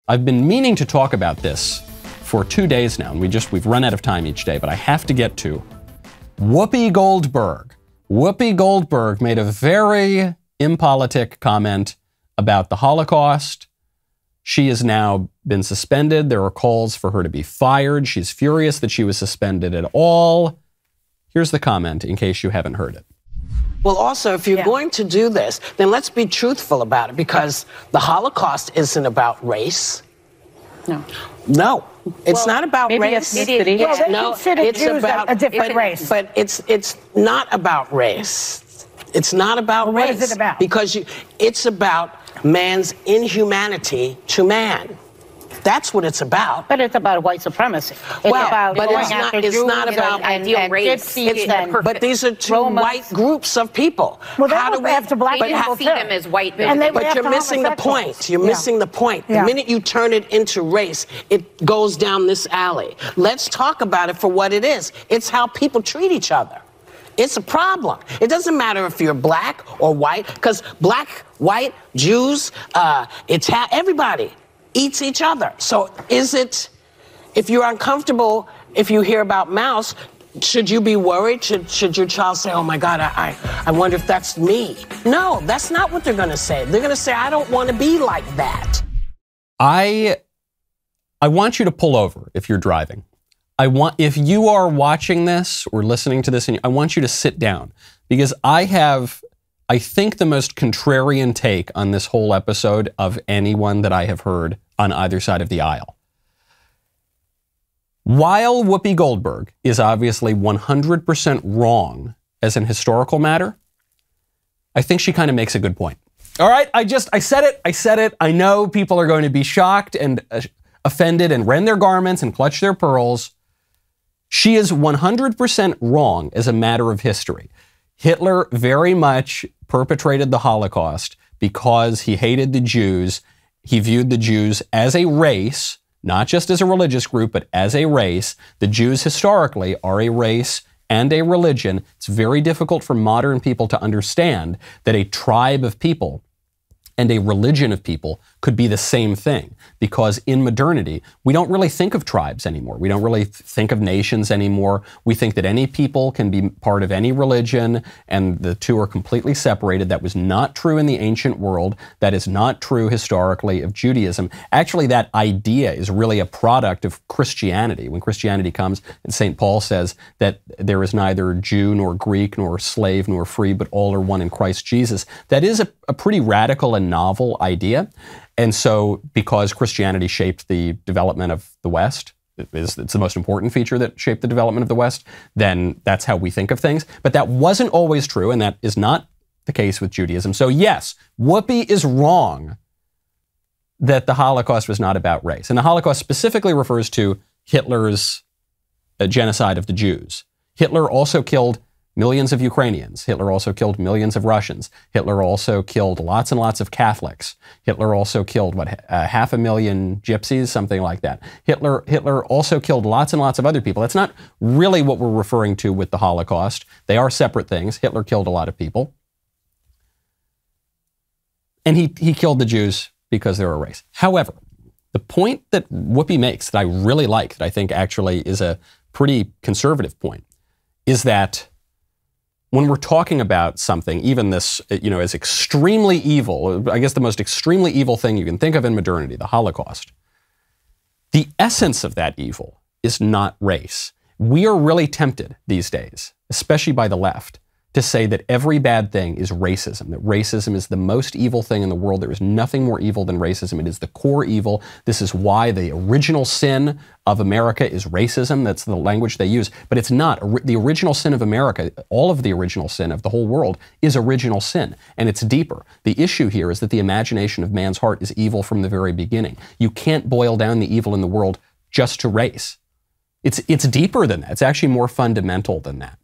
I've been meaning to talk about this for 2 days now, and we've run out of time each day, but I have to get to Whoopi Goldberg. Whoopi Goldberg made a very impolitic comment about the Holocaust. She has now been suspended. There are calls for her to be fired. She's furious that she was suspended at all. Here's the comment, in case you haven't heard it. Well, also, if you're going to do this, then let's be truthful about it, because the Holocaust isn't about race. No, it's not about race. No, it's about a different race. But it's not about race. It's not about race. What is it about? Because it's about man's inhumanity to man. That's what it's about. But it's about white supremacy. It's about but it's not about ideal race. But these are two white groups of people. Well, that was after black people see them as white. But you're missing the point. You're missing the point. The minute you turn it into race, it goes down this alley. Let's talk about it for what it is. It's how people treat each other. It's a problem. It doesn't matter if you're black or white, because black, white, Jews, everybody eats each other. So if you're uncomfortable, if you hear about mouse, should you be worried? Should your child say, oh my God, I wonder if that's me? No, that's not what they're going to say. They're going to say, I don't want to be like that. I want you to pull over if you're driving. If you are watching this or listening to this, I want you to sit down, because I think the most contrarian take on this whole episode of anyone that I have heard on either side of the aisle. While Whoopi Goldberg is obviously 100% wrong as an historical matter, I think she kind of makes a good point. All right, I said it. I know people are going to be shocked and offended and rend their garments and clutch their pearls. She is 100% wrong as a matter of history. Hitler very much perpetrated the Holocaust because he hated the Jews. He viewed the Jews as a race, not just as a religious group, but as a race. The Jews historically are a race and a religion. It's very difficult for modern people to understand that a tribe of people and a religion of people could be the same thing, because in modernity, we don't really think of tribes anymore. We don't really think of nations anymore. We think that any people can be part of any religion, and the two are completely separated. That was not true in the ancient world. That is not true historically of Judaism. Actually, that idea is really a product of Christianity. When Christianity comes, and St. Paul says that there is neither Jew nor Greek nor slave nor free, but all are one in Christ Jesus. That is a pretty radical and novel idea. And so, because Christianity shaped the development of the West, it's the most important feature that shaped the development of the West, then that's how we think of things. But that wasn't always true, and that is not the case with Judaism. So yes, Whoopi is wrong that the Holocaust was not about race. And the Holocaust specifically refers to Hitler's genocide of the Jews. Hitler also killed millions of Ukrainians. Hitler also killed millions of Russians. Hitler also killed lots and lots of Catholics. Hitler also killed, 500,000 gypsies, something like that. Hitler also killed lots and lots of other people. That's not really what we're referring to with the Holocaust. They are separate things. Hitler killed a lot of people. And he killed the Jews because they're a race. However, the point that Whoopi makes that I really like, that I think actually is a pretty conservative point, is that when we're talking about something, even this, as extremely evil, I guess the most extremely evil thing you can think of in modernity, the Holocaust, the essence of that evil is not race. We are really tempted these days, especially by the left, to say that every bad thing is racism, that racism is the most evil thing in the world. There is nothing more evil than racism. It is the core evil. This is why the original sin of America is racism. That's the language they use. But it's not. The original sin of America, all of the original sin of the whole world, is original sin, and it's deeper. The issue here is that the imagination of man's heart is evil from the very beginning. You can't boil down the evil in the world just to race. It's deeper than that. It's actually more fundamental than that.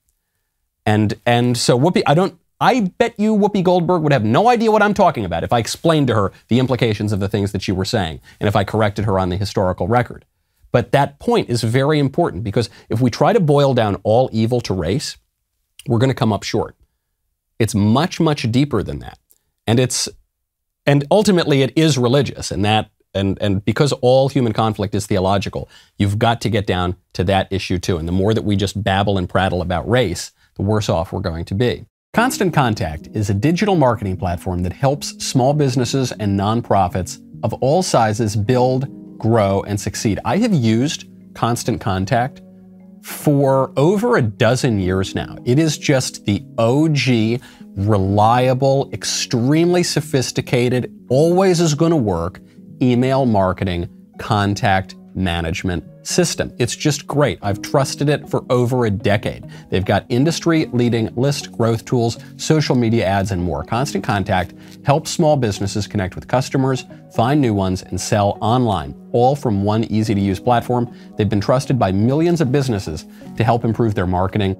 And so Whoopi, I bet you Whoopi Goldberg would have no idea what I'm talking about if I explained to her the implications of the things that you were saying, and if I corrected her on the historical record. But that point is very important, because if we try to boil down all evil to race, we're going to come up short. It's much, much deeper than that. And ultimately it is religious, and that And because all human conflict is theological, you've got to get down to that issue too. And the more that we just babble and prattle about race, the worse off we're going to be. Constant Contact is a digital marketing platform that helps small businesses and nonprofits of all sizes build, grow, and succeed. I have used Constant Contact for over a dozen years now. It is just the OG, reliable, extremely sophisticated, always is going to work email marketing contact management system. It's just great. I've trusted it for over a decade. They've got industry-leading list growth tools, social media ads, and more. Constant Contact helps small businesses connect with customers, find new ones, and sell online, all from one easy-to-use platform. They've been trusted by millions of businesses to help improve their marketing.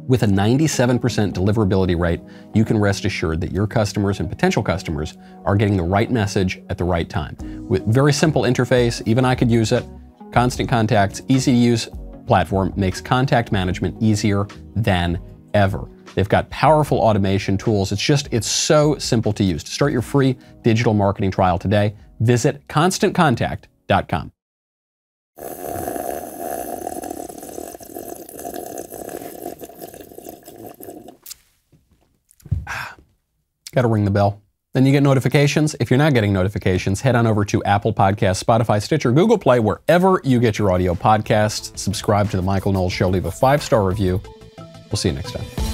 With a 97% deliverability rate, you can rest assured that your customers and potential customers are getting the right message at the right time. With very simple interface, even I could use it. Constant Contact's easy-to-use platform makes contact management easier than ever. They've got powerful automation tools. It's so simple to use. To start your free digital marketing trial today, visit ConstantContact.com. Got to ring the bell. Then you get notifications. If you're not getting notifications, head on over to Apple Podcasts, Spotify, Stitcher, Google Play, wherever you get your audio podcasts. Subscribe to The Michael Knowles Show. Leave a 5-star review. We'll see you next time.